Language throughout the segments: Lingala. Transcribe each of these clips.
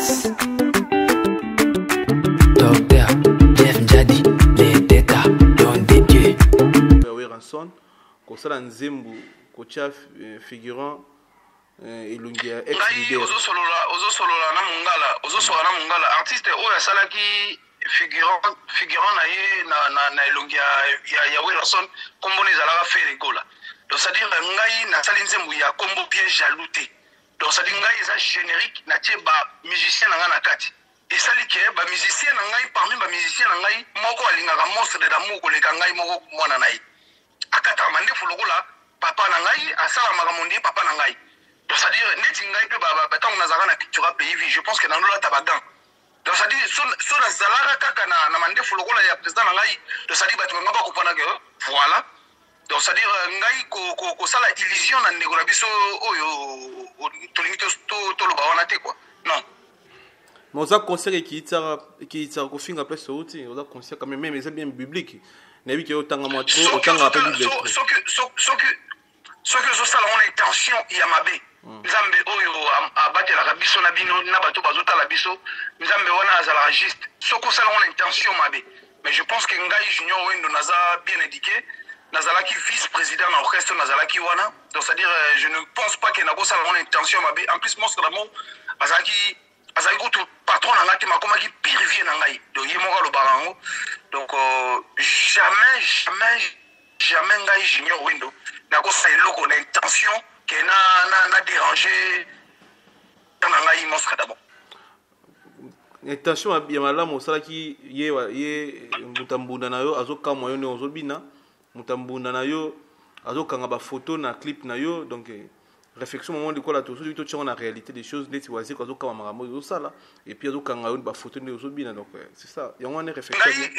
Dallas. Docteur Jeff Njadi, les déca, don des dieux. Oui, rançon. Comme ça, dans Zembu, Kocha figurant. Ilungia ex-leader. Ozo solola na mungala artiste oyo asalaki figurant na ye na elongia ya Wilson kombo ezalaka fait rigola. Donc ça dire ngai na sali nzembu ya kombo bien jaloux te. Donc ça dire ngai eza générique na tie ba musicien na nga na kati. Et sali ke ba musicien na ngai parmi ba musicien na ngai moko alingaka monstre d'amour koleka ngai moko mwana na ye. Akata mandefu lokola papa na ngai asala makamondi papa na ngai. Donc ça dire neti ngai pe ba tant nazaka na culture pays vie, je pense que dans lola tabagan. Donc ça dit so na zalaka kaka na mandefu lokola ya président na ngai. Donc ça dit ba tumanga ba kopana que voilà. Donc ça dire ngai ko sala illusion na ndeko na biso oyo tolingi to loba wana te quoi. Non. Mais on a conseillé qui t'a confié après ce outil, on a conseillé quand même c'est bien biblique. Nabi qui autant à moi trop autant à peine biblique. Ce que zo sala on intention ya mabe. Nzambe oyo abatela biso na bino na bato bazota la biso. Nzambe wana azala juste. Ce que sala on intention mabe. Mais je pense que ngai junior wendo naza bien éduqué. Nazalaki vice-président dans l'orchestre Nazalaki wana. Donc c'est-à-dire je ne pense pas que nako sala on intention mabe. En plus monstre d'amour azaki tout patron na ngati makoma ki pire vie na ngai. Donc yemoka lo barango. Donc jamais ngai junior wendo. Nako sa eloko na intention que na déranger na ngai monstre d'amour. Intention ya malamu osalaki ye mutambunda na yo azokamwa yo ne ozobina mutambunda na yo azokanga ba photo na clip na yo donc réflexion moment de quoi la tout tient la réalité des choses neti wazi ko azokama makambo yo sala et puis azokanga yo ba photo ne ozobina donc c'est ça ya ngone réflexion ngai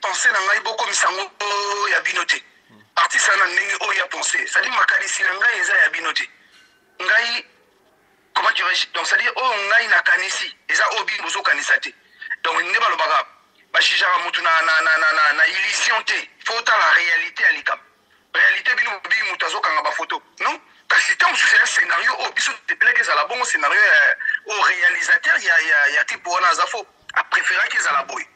penser na ngai boko misango ya binote artiste na ndenge o ya penser ça dit makanisi na ngai eza ya binote ngai comment dirais-je donc ça dit oh ngai na kanisi eza obi bozo kanisa te donc ne ba lo baga ba shijara mutu na illusion te faut la réalité à l'ikam réalité bino bi mutu azokanga ba photo non kasi tant c'est un scénario au biso te plaque ça la bon scénario au réalisateur ya type wana zafo a préféré que ça la boy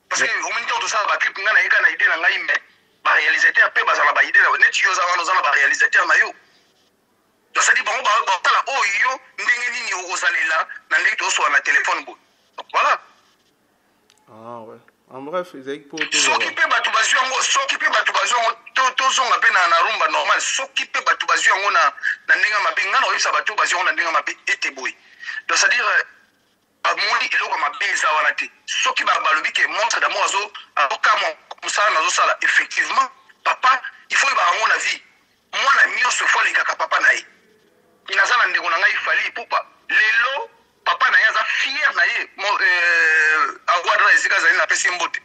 parce que au même temps tout ça ba clip ngana yeka na idée na ngai mais ba réalisateur pe ba za ba idée na net yo za wana za ba réalisateur na yo donc ça dit bon ba tala oh yo ndenge nini ozalela na ndenge to so na téléphone bo voilà. Ah ouais. En bref, ils ont pour tout. S'occuper batubazio to zonga pe na rumba normal s'occuper batubazio ngo na ndinga mabinga na oyisa batubazio na ndinga mabe ete boy. Donc c'est à dire amoni eloko mabeza wana te. Soki balobi ke montre d'amour azo akamo musala nazo sala effectivement papa il faut ba ngona vie. Moi na mio se fois les kaka papa na ye. Inazana ndeko na ngai fali pupa. Lelo papa na yaza fier na ye agwadra ezika zali na pesi mbote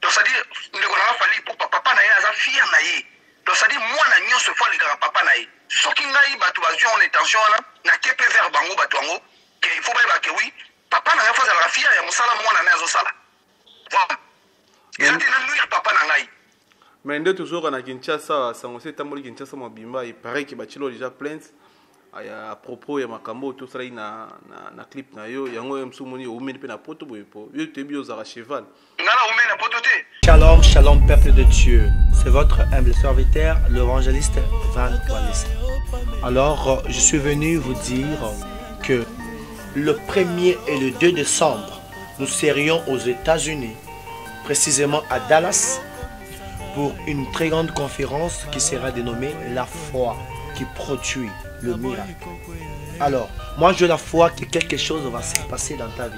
donc ça dit ndeko na fali pour papa na yaza fier na ye donc ça dit moi na nyonso fois le papa na ye soki ngai batu bazio on intention na kepe vers bango batu ngo que il faut pas que oui papa na yaza la fier ya musala mwana na yazo sala voilà et ça tena nuire papa na ngai mais nde toujours na Kinshasa sango c'est tamboli Kinshasa mobimba il paraît que bachilo déjà plainte à propos ya makambo tout ça na clip na yo yango msumuni umeni pe na poto boyepo yo tebi ozara cheval ngala umeni na poto te. Shalom, shalom peuple de Dieu. C'est votre humble serviteur, l'évangéliste Van Wallis. Alors, je suis venu vous dire que le 1er et le 2 décembre, nous serions aux États-Unis, précisément à Dallas, pour une très grande conférence qui sera dénommée La foi qui produit le miracle. Alors, moi j'ai la foi que quelque chose va se passer dans ta vie.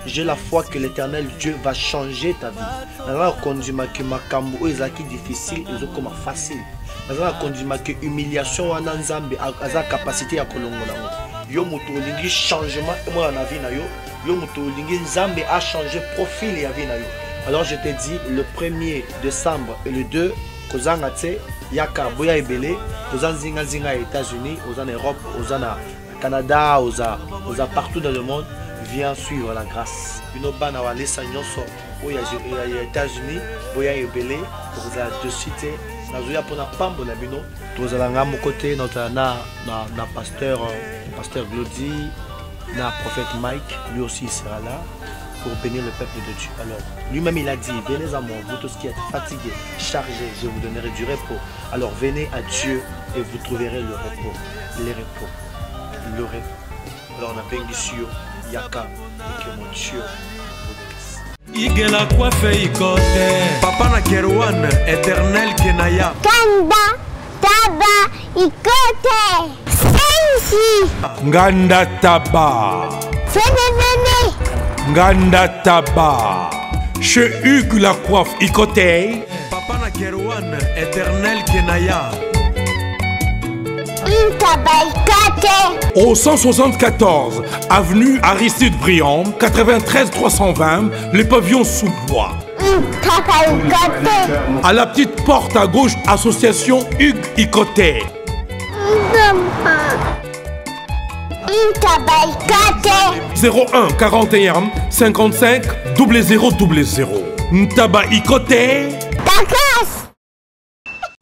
J'ai la foi que l'éternel Dieu va changer ta vie. Alors, quand je m'accuse makambo ezaki difficile, ezokoma facile. Alors, quand je m'accuse humiliation wana nzambe aza capacité ya kolongola. Yo muto lingi changement moi na vie na yo. Yo muto lingi nzambe a changé profil ya vie na yo. Alors, je te dis le 1er décembre et le 2 kozanga tse yaka boya ebele aux zinga États-Unis, aux en Europe, aux en Canada, aux partout dans le monde, viens suivre la grâce. Bino bana wale sanyoso oya États-Unis, boya ebele, aux a de cité, nazoya pona pambo na bino, tous à la côté notre na pasteur Glody, le prophète Mike, lui aussi il sera là pour bénir le peuple de Dieu. Alors, lui-même il a dit, venez à moi, vous tous qui êtes fatigués, chargés, je vous donnerai du repos. Alors venez à Dieu et vous trouverez le repos. Le repos. Le repos. Alors on a bénédiction, Yaka, et que mon Dieu vous bénisse. Igela coiffe ikote Papa na Kerouan, éternel Kenaya Kanda, Taba, Ikote Sensi Nganda Taba Fenevene Nganda Taba Chez Hugues la coiffe ikote Papa na Kerouan, éternel Kenaya Au 174 avenue Aristide Briand, 93 320, les pavillons sous bois. À la petite porte à gauche, association Hugues Ikoté. 01 41 55 0000. Ntaba Ikoté.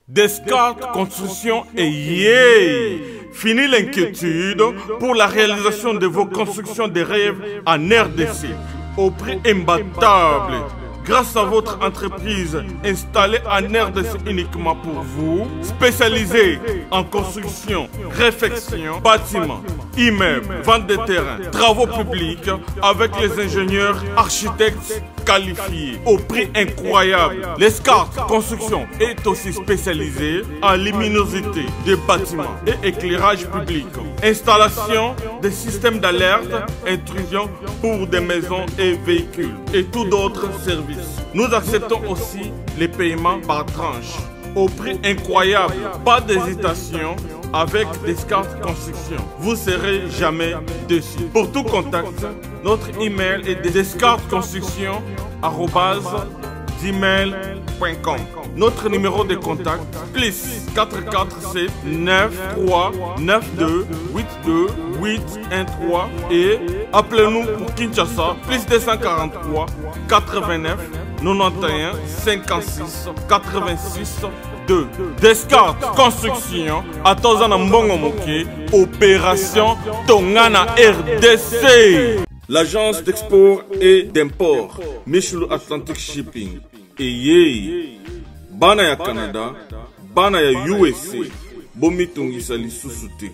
Descartes Construction et yeah! Fini l'inquiétude pour la réalisation de vos constructions de rêves en RDC au prix imbattable. Grâce à votre entreprise installée en RDC uniquement pour vous, spécialisée en construction, réfection, bâtiments, immeubles, vente de terrains, travaux publics avec les ingénieurs architectes qualifiés au prix incroyable. Descartes Construction est aussi spécialisée en luminosité des bâtiments et éclairage public, installation des systèmes d'alerte, intrusion pour des maisons et véhicules et tout d'autres services. Nous acceptons aussi les paiements par tranche au prix incroyable. Pas d'hésitation avec Descartes Construction. Vous ne serez jamais déçus. Pour tout contact, notre email est descartesconstruction@gmail.com. Notre numéro de contact plus 447 93 92 82 813 et appelez-nous pour Kinshasa plus 243 89 91 56 86 2. Descartes Construction à Tozana Mbongo Moké, opération Tongana RDC. L'agence d'export et d'import Michel Atlantic Shipping et yé bana ya Canada, bana ya USA, bomitungisa lisusuté.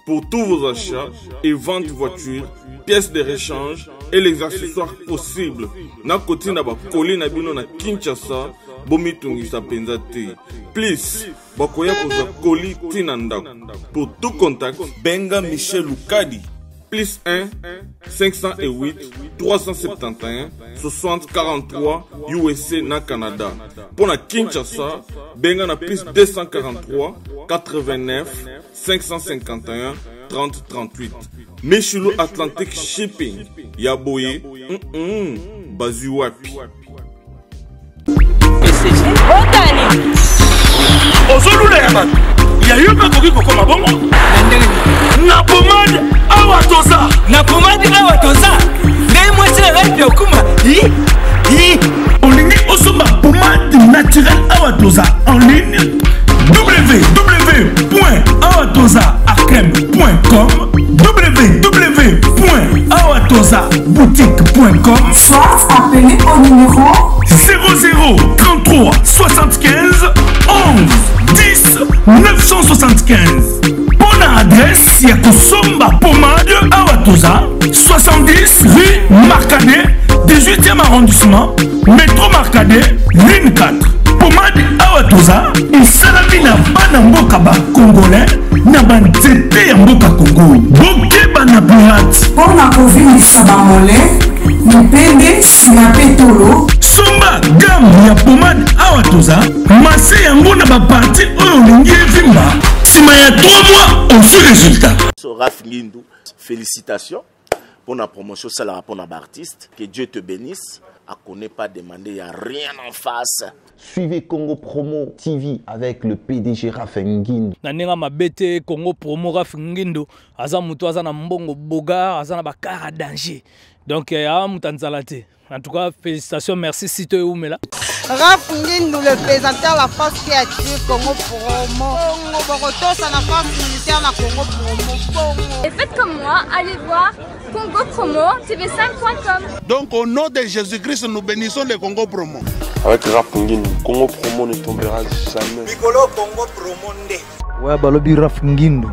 Pour tous vos achats et ventes de voitures, pièces de rechange et les accessoires possibles. Na koti na ba koli na bino na Kinshasa, bomitungisa penzate. Please, bakoya koza koli tinanda. Pour tout contact, benga Michel Lukadi. Plus 1 508 371 60 43 USA na Canada. Pour la Kinshasa, benga na plus 243 89 551 30 38. Michelo Atlantic Shipping. Yaboye, Bazuapi. Ya yo bakoki kokoma bongo na pomade awa toza nde mwasi na ngai okuma olingi osomba pomade naturelle awa toza en ligne www.awatozaarkem.com www.awatozaboutique.com soit appelé au numéro 00 33 75 11 10 975. Bonne adresse, Yakosomba Pomade Awatoza, 70 rue Marcadet, 18e arrondissement, métro Marcadet, ligne 4. Pomade Awatoza, et Salamina Banamboka Congolais, Nabanzete Yamboka Congo. Boké Banapirate. Pour la COVID Sabamole, Nipende Sinapetolo. Somba gamme ya pomade Awatoza, Massé Yango na ba parti Olingi Vimba. Sima ya 3 mois, on fait résultat. Raph Ngindou, félicitations pour la promotion, c'est la rapport d'artiste. Que Dieu te bénisse. À qu'on n'ait pas demandé, il n'y a rien en face. Suivez Congo Promo TV avec le PDG Raph Ngindou. Nanenga mabete Congo Promo Raph Ngindou. Aza mutu aza na mbongo boga, aza na bakara danger. Donc ya mutanzalate. En tout cas, félicitations, merci Sito et Oumela. Raph Ngindou, le présentateur la force créative Congo Promo. Congo Boroto, ça la force militaire na Congo Promo. Et faites comme moi, allez voir Congo Promo, tv5.com. Donc au nom de Jésus-Christ, nous bénissons le Congo Promo. Avec Rap Ngin, Congo Promo ne tombera jamais. Piccolo Congo Promo nde. Ouais, Balobi Raf Ngindu.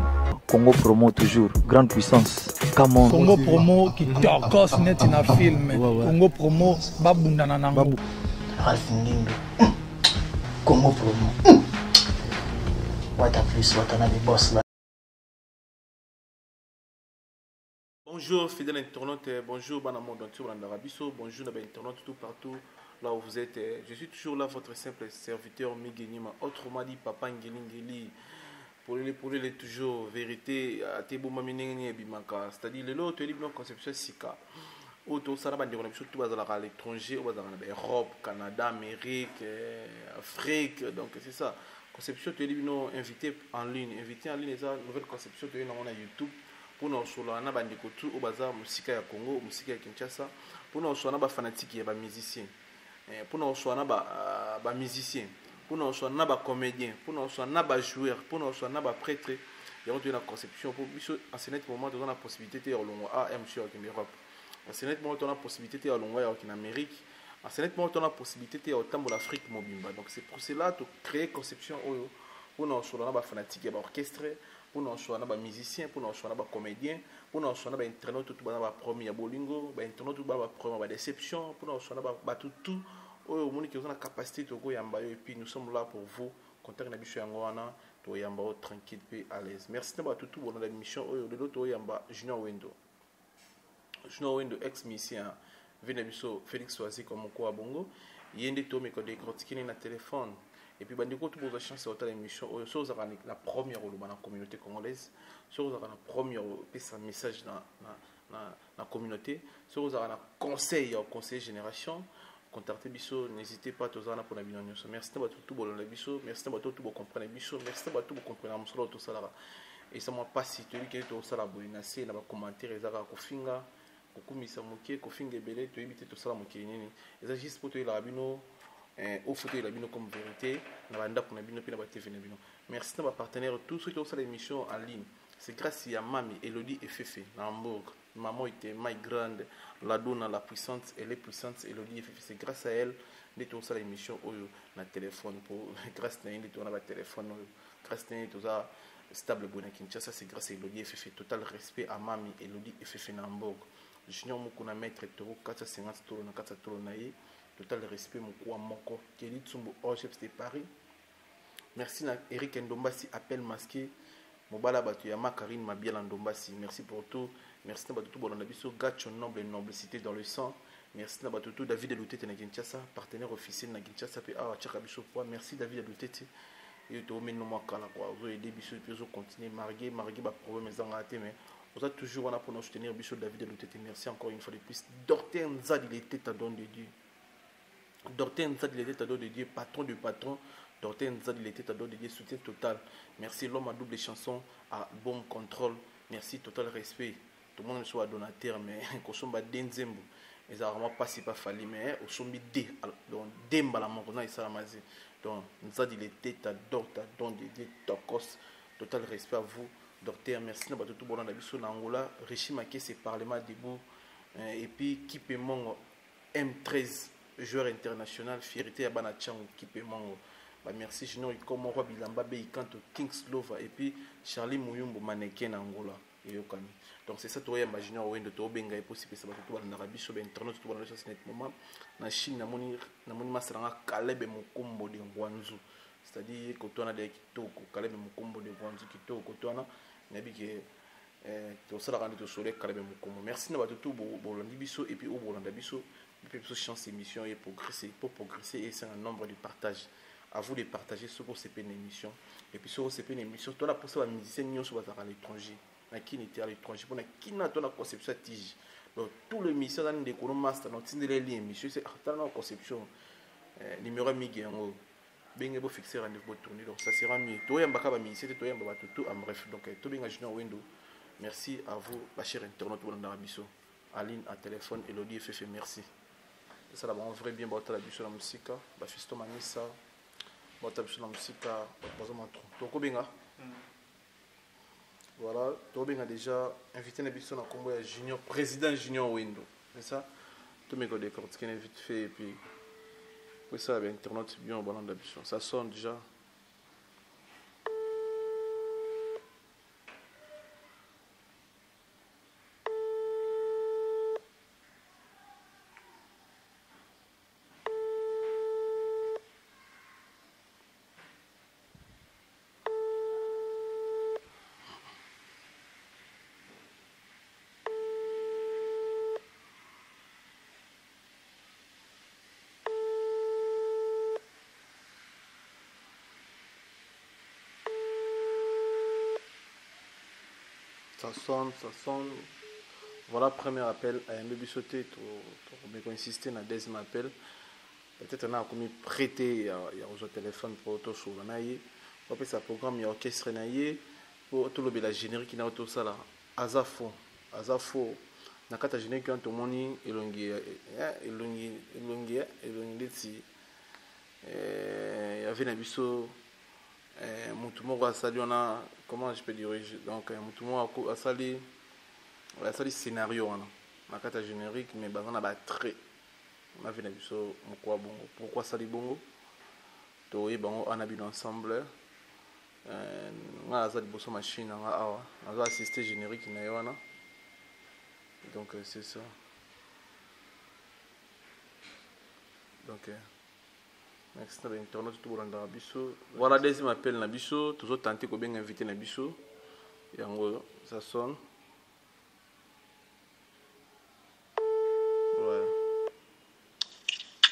Congo Promo toujours, grande puissance. Comment Congo Promo qui torcos net in a film. Congo Promo babundana nango. Raf Ngindu. Congo Promo. What a plus, what a boss là. Bonjour fidèles internautes, bonjour Banamon dans tout l'Arabiso, bonjour les internautes tout partout là où vous êtes. Je suis toujours là, votre simple serviteur Migenima, autrement dit Papa Ngelingeli. Pour les toujours vérité, Tebo Maminengeni et Bimaka, c'est-à-dire le lot, tu es libre conception Sika. Auto Saraba, on a surtout à l'étranger, on va dans l'Europe, Canada, Amérique, Afrique, donc c'est ça. Conception, tu es libre invité en ligne, c'est une nouvelle conception, tu es dans YouTube. Pour nous sur la bande de au bazar musique ya Congo, musique ya Kinshasa, pour nous sur la fanatique ya musicien, pour nous sur la musicien, pour nous sur la comédien, pour nous sur la joueur, pour nous sur la prêtre. Il y a une conception pour à ce moment on a la possibilité de longue à MC en Europe. À ce moment on a la possibilité de longue en Amérique. À ce moment on a la possibilité de autant pour l'Afrique mobimba. Donc c'est pour cela de créer conception pour nous sur la fanatique ya orchestre. Pour nous choisir des musiciens, pour nous choisir des comédiens, pour nous choisir des internautes, tout le premier bolingo, des internautes, tout le premier déception, pour nous choisir tout, au monde qui a la capacité de go yamba et puis nous sommes là pour vous. Contact na bicho yangwana, to yamba tranquille et à l'aise. Merci d'avoir tout pour notre émission. De l'autre yamba Junior Wendo ex-musicien, venu biso Félix Soazi comme quoi bongo, yende to me ko décortiquer na téléphone. Et puis, quand vous avez la chance de faire l'émission, vous avez la première dans la communauté congolaise, vous avez la première message dans la communauté, vous avez un conseil génération. Contactez Bisso, n'hésitez pas à tous pour la vidéo. Merci de tout pour la Bisso, merci de tout pour comprendre Bisso, merci de tout pour comprendre tout ça. Et ça m'a pas si tu es tout ça la bolinacé, la commentaire, les ara kofinga, kokumisa moké, kofinga belé, tu évites tout ça la moké nini. Et ça juste pour te la bino. Au fauteuil la bino comme vérité na banda pour na bino pe na ba TV na bino. Merci à nos partenaires tous ceux qui ont fait l'émission en ligne. C'est grâce à Mami, Elodie et Fefe na Hambourg. Maman était my grande, la donna la puissante, elle est puissante, Elodie et Fefe. C'est grâce à elle que tu as fait l'émission na téléphone pour grâce à elle tu as téléphone grâce à elle tu as stable bonne Kinshasa, c'est grâce à Elodie et Fefe. Total respect à Mami, Elodie et Fefe na Hambourg. Junior Mukuna maître toro 450 toro na 4 toro na ye. Total respect mon quoi moko Kelly Tsumbo chef de Paris. Merci à Eric Ndombasi appel masqué Mobala Batu Yama Karine Mabiela Ndombasi. Merci pour tout. Merci à Batutu Bolanabiso Gacho noble et noblicité dans le sang. Merci à Batutu David Elutete na Kinshasa partenaire officiel na Kinshasa pe a Chakabiso poa. Merci David Elutete. Et to meno makala quoi. Vous aider biso et puis vous continuer marguer ba problème ezanga até mais vous êtes toujours on a pour nous soutenir biso David Elutete. Merci encore une fois de plus. Dorten Zad il était à don de Dieu. Dorten Zad il était à dos de Dieu, patron du patron. Dorten Zad il était à dos de Dieu, soutien total. Merci l'homme à double chanson, à bon contrôle. Merci, total respect. Tout le monde soit donateur, mais qu'on soit denzembo. Ils n'ont vraiment pas si pas fallu, mais on sont mis dé. Donc, demba la mort, et ça mazé. Donc, Zad il était à don de Dieu, tokos. Total respect à vous, Dorten. Merci, nous avons tout bon dans la vie sur l'Angola. Richie Maké, c'est Parlement debout. Et puis, qui peut mon M13. Joueur international, fierté à Banachang qui peut merci Junior Ikomo Roi Bilamba Beikanto Kings Lova et puis Charlie Mouyumbo mannequin Angola et Yokani. Donc c'est ça toi yamba Junior Wendo to benga est possible ça va tout dans l'Arabie sur internet tout dans le net moment na Chine na moni masranga Kalebe Mukombo de Ngwanzu. C'est-à-dire que toi na de kitoko Kalebe Mukombo de Ngwanzu kitoko toi na nabi que to sala rendre to sole Kalebe Mukombo. Merci na tout bolandi biso et puis au bolanda biso. Il faut chance émission et progresser. Pour progresser, et c'est un nombre de partages. À vous de partager ce que c'est une émission. Et puis, sur cette émission, toi, la personne va musicien, nous sommes à l'étranger. Qui n'était à l'étranger. Pour qui n'a pas la conception tige. Donc, tous les missions dans les cours master, dans les liens, émission, c'est la conception. Numéro Miguel, bien beau fixer rendez-vous tourner. Donc, ça sera mieux. Toi, il y a un ministère, toi, il y a un tout. Bref, donc, tout bien, Junior Wendo. Merci à vous, ma chère internaute, pour l'Arabiso. Aline, à téléphone, Elodie et Fefe, merci. Ça là on vrai bien boire la biche la musique ba fisto manisa boire la biche la musique boire ma tronc donc obenga Voilà, Tobin a déjà invité Nabiso Combo Junior, président Junior Window. C'est ça? Tout mes collègues qui est vite fait et puis. Oui, ça, Internet, c'est bien au ballon d'habitude. Ça sonne déjà. Ça sonne. Voilà, premier appel. À un bébé sauté, tu insister dans le deuxième appel. Peut-être qu'on a commis prêter, il y a un téléphone pour auto sur l'anaïe. Après, ça programme, il y a orchestre naïe. Pour tout le générique qui n'a auto ça là. Azafo. Nakata générique quand tout le monde est elongi. Il y avait un biseau. Moutoumou a sali, on a, comment je peux dire, donc Moutoumou a sali scénario, on a carte générique, mais on a très, on a vu pourquoi sali bongo, on a vu l'ensemble, on a sali bosso machine, on a assisté générique, donc c'est ça, donc. Voilà, deuxième appel Nabiso, toujours tenté de bien inviter Nabiso. Ça sonne. Ouais.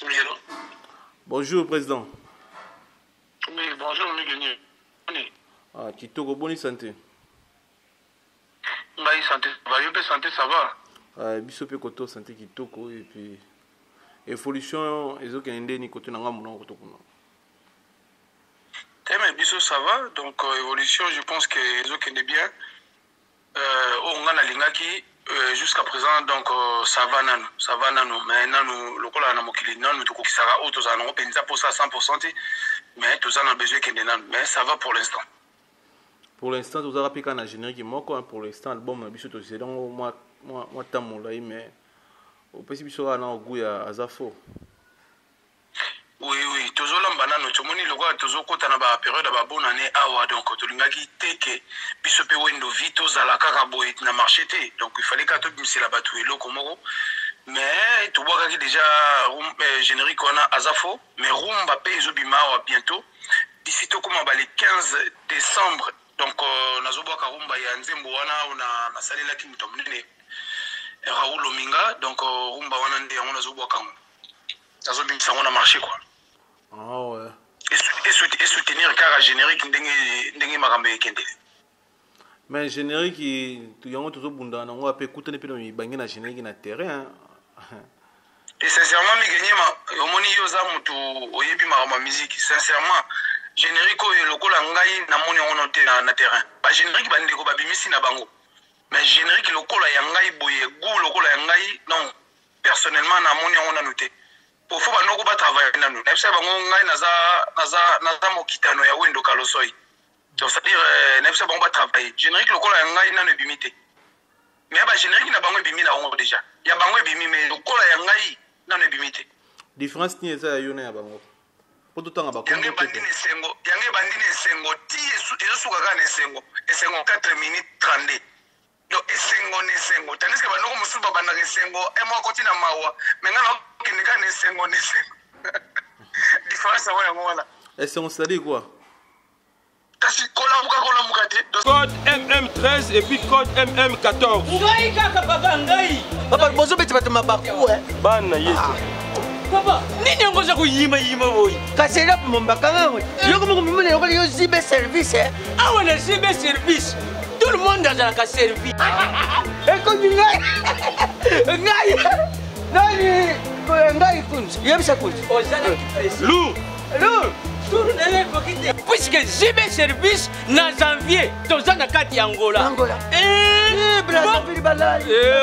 Oui, allô? Bonjour, président. Oui, bonjour, Miguel. Ah, Kitoko, bonne santé. Oui, santé, santé, ça va. Ah, Biso pe koto santé Kitoko et puis. Évolution, ils ont qu'un ni côté n'anga mon côté pour nous. Mais biso ça va, donc évolution, je pense que ils ont qu'un bien. On a la ligne qui jusqu'à présent donc ça va nano, mais nano le cola na mokili nano tout qui sera auto ça non pensa pour ça 100%, mais tout ça n'a besoin qu'un nano, mais ça va pour l'instant. Pour l'instant, vous avez piqué un générique moko pour l'instant album na biso to c'est donc moi tamola mais au possible soit na goût ya Azafo. Oui, toujours l'ambana no chomoni loka toujours kota na ba période ba bonne année awa donc to lingaki teke biso pe wendo vito za la kaka boy na marché té donc il fallait ka to bimsi la batu eloko moko mais to boka ki déjà générique on a Azafo mais rumba pe zo bima wa bientôt d'ici to comme ba le 15 décembre donc nazo boka rumba ya nzembo wana na salela ki mutomnene Raoul Ominga, donc rumba wana ndi on a zobo kango. Azo bimisa on a marché quoi. Ah ouais. Et soutenir car générique ndenge makambe kende. Mais générique tu yango toujours bunda na on a pe kutane pe no bangi na générique na terrain. Et sincèrement mi gagner omoni yo za mutu oyebi makama musique sincèrement générique o lokola ngai na moni on noté na terrain. Ba générique ba ndeko ba bimisi na bango. Mais générique lokola yangai boye goût lokola yangai non personnellement na moni on a noté pour faut ba noko ba travailler nanu na bisa bango ngai naza mokitano ya wendo kalosoi donc c'est à dire na bisa bango ba travailler générique lokola yangai nanu bimité mais ba générique na bango bimi na on déjà ya bango bimi mais lokola yangai nanu bimité différence ni eza yone ya bango pour tout temps ba ko yangai bandine sengo ti ezo suka kana esengo 4 minutes 32 do esengo tandis que banoko musuba banaka esengo moi kotina mawa mais ngana kendeka esengo différence wa yango wala esengo c'est-à-dire quoi kasi kola mukate code MM13 et puis code MM14 ngai kaka papa ngai papa bozo beti batama baku bana yesu papa nini ngoza kuyima boy kasi là pour mbaka ngawe yoko mumune yoko yo zibe service awa na zibe service. Tout le monde dans la servi. Écoute, puisque j'ai mes services dans janvier, dans la carte Angola.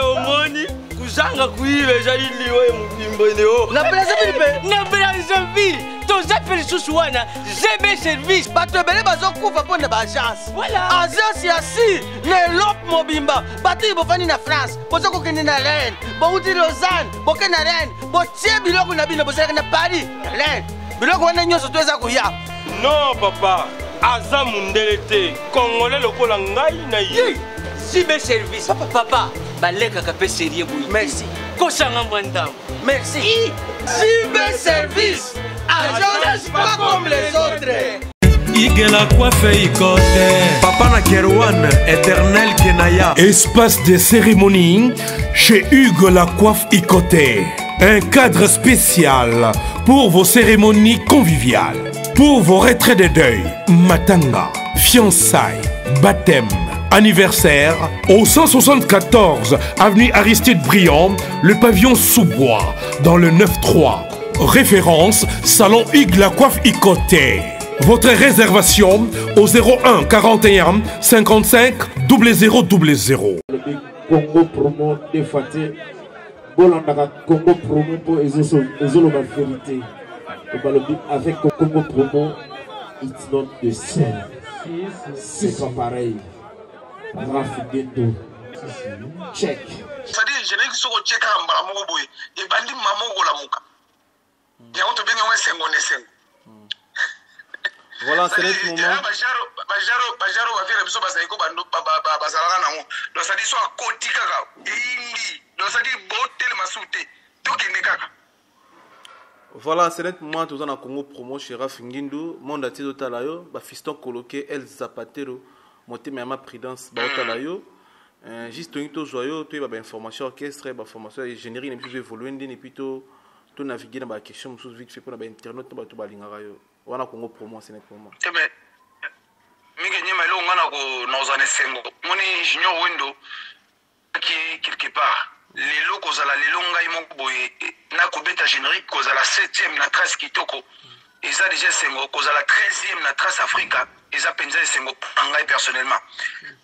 Omoni, kuzanga kuive jaili we mukimbo leo. Na Brazzaville. Na Brazzaville. toza mpe lisusu wana gb service bato ebele bazokufa mpo na baagence Voilà. agence ya si na elope mobimba bato oyo bofandi na france boza kokende na reine bouti lausanne boke na reine botie biloko na bino bozalaki na paris reine biloko wana nyonso to eza koya non papa aza mundele te congolais lokola ngai na ye gb service papa balekaka mpe serie boyi merci kosanga mwa ndambo merci gb service agence pas comme les autres. Hugues la coiffe Ikote Papa na Kerwan Éternel Kenaya Espace de cérémonie chez Hugues la coiffe Ikote. Un cadre spécial pour vos cérémonies conviviales, pour vos retraits de deuil, matanga, fiançailles, baptême, anniversaire au 174 avenue Aristide Briand, le pavillon sous-bois dans le 9-3. Référence Salon Hugues la coiffe Ikote. Votre réservation au 01 41 55 0000. Congo promo de Faté. Bolandaka Congo promo pour la vérité. Avec Congo promo, it's not the same. C'est pas pareil. Rafigeto. Check. C'est-à-dire, je n'ai que ce que tu as en bas, et bandi maman ou la mouka. Il y a un peu de sengo. Voilà, c'est le moment. Bajaro va faire ebiso basaiko bando bazalaka nango. Donc ça dit soit koti kaka indi. Donc ça dit botel masute. Tokende kaka. Voilà, c'est le moment tout en Congo promo chez Rafingindu, monde ati totalayo, ba fiston coloqué El Zapatero, monté ma prudence ba totalayo. Juste to joyeux, to ba information orchestre, ba formation ingénierie et puis évoluer et puis to naviguer dans ba question sous vite fait pour ba internet to ba to ba lingara yo. Wana Congo promo c'est net moment. Tebe. Mingi nyema lo ngana ko nozane sengo. Moni junior window qui quelque part. Lelo kozala lelo ngai moko boye na kobeta générique kozala 7e na trace kitoko. Eza déjà sengo kozala 13e na trace Africa. Eza penza sengo ngai personnellement.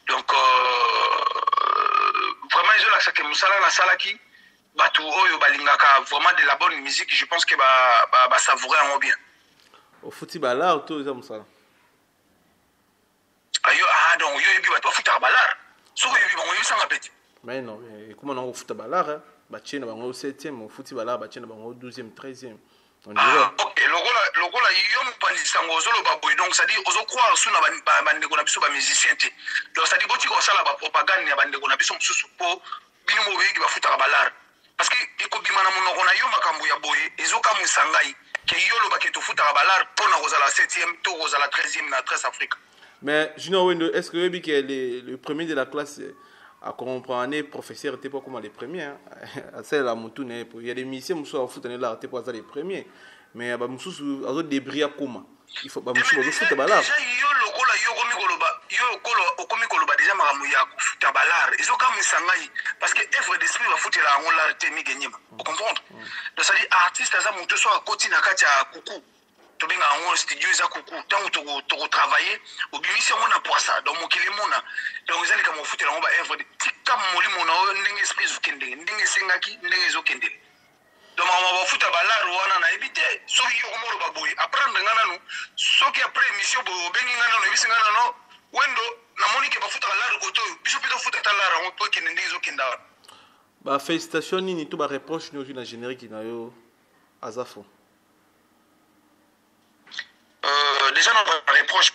Donc vraiment je l'axe que musala na salaki batu oyo balingaka vraiment de la bonne musique, je pense que ba savourer en bien. Au football balar tout ça musala. Ayo donc yo ebi ba football balar. So ebi bon yo sanga petit. Mais non, comment on football balar ba tchena ba 7e, au football balar ba tchena ba 12e, 13e. On dirait. OK, logola yo mpandi sango zolo ba boy donc ça dit ozo croire sous na bande ko na biso ba musicien té. Donc ça dit boti ko sala ba propagande ya bande ko na biso mususu po bino mo beki ba football balar. Parce que ekobima na monoko na yo makambo ya boye ezoka musangai. Mais Junior Wendo, est-ce que le premier de la classe a compris professeur n'était pas comme les premiers? C'est la moutune. Il y a des musiciens qui sont là, n'étaient pas les premiers. Mais il y a des débris à comment il faut pas me souvenir de foot balar. Déjà yo komi koloba déjà maramuya foot balar. Ils ont comme sangai parce que œuvre d'esprit va foot la on la temi gagner. Vous comprenez? Donc ça dit artiste aza monte so a koti na kati ya kuku. To benga en studio za kuku. Tant to travailler au bimisi on a pour ça. Donc mokili mona. Donc ils allaient comme foot la on va œuvre de tika molimo na ndenge esprit zo kende. Ndenge sengaki ndenge zo kende. Donc on va foot balar wana na ebité. So yo komoro baboy. Apprendre ngana no. So ki après émission bo bengi ngana no ebisi ngana no. Wendo na monike ba foot balar koto. Biso pito foot balar on peut kende ndenge zo kenda. Bah félicitations ni tout ba reproche nous na générique na yo azafo. Déjà non ba reproche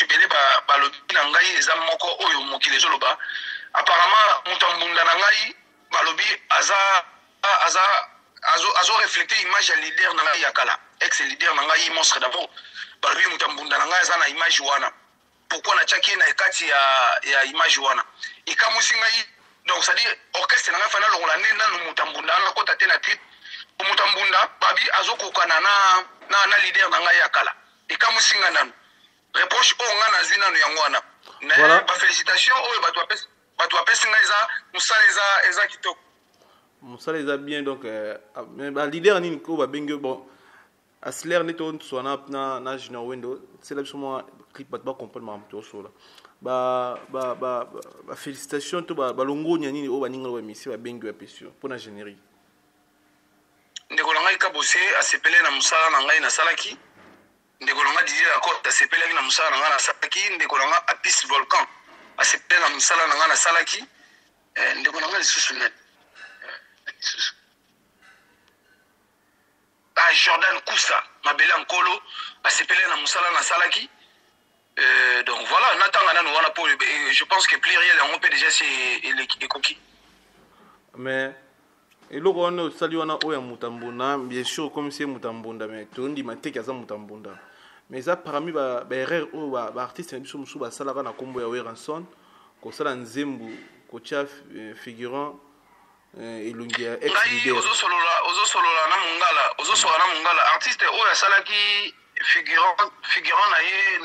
belé ba lobi na ngai eza moko oyo mokile zoloba. Apparemment mutambunda na ngai ba lobi azo refléter image ya leader na ngai yakala. Ex leader na ngai monstre d'abord. Ba lobi mutambunda na ngai eza na image wana. Pourquoi na tchaki na ekati ya image wana. Ikamusi ngai. Donc ça dit orchestre na fana longola nena no mutambunda na kota tena clip mutambunda babi azokokana na leader na ngai yakala ekamusinga nanu reproche o ngana zwina no yangwana na ba félicitations o batu apesinga eza musala eza kitoko musala eza bien donc mais ba leader nini ko ba bengue bon asler neto sona na Junior Wendo c'est là justement clip ba complètement to so là ba félicitations to ba longo nini o baninga wa misi ba bengue apesio pour na générique ndeko ngai kabose asepele na musala na ngai na salaki ndeko na nga Didier Lacoste asepelaki na mosala na nga nasalaki, ndeko na nga Apis Volcan asepeli na mosala na nga nasalaki, ndeko na nga lisusu net Jordan Koussa mabele nkolo asepeli na mosala nasalaki. Donc voilà, natanga nanu wana po, je pense que pluriel on peut déjà c'est coquille. Mais eloko wana osali wana oya mutambunda bien sûr comme c'est mutambunda mais tondi mateki aza mutambunda mais ça parmi ba erreur o ba artiste na biso musu ba salaka na kombo ya Weranson ko sala nzembu ko cha figurant elungi ya ex leader ozo solola na mungala artiste oya salaki figurant na ye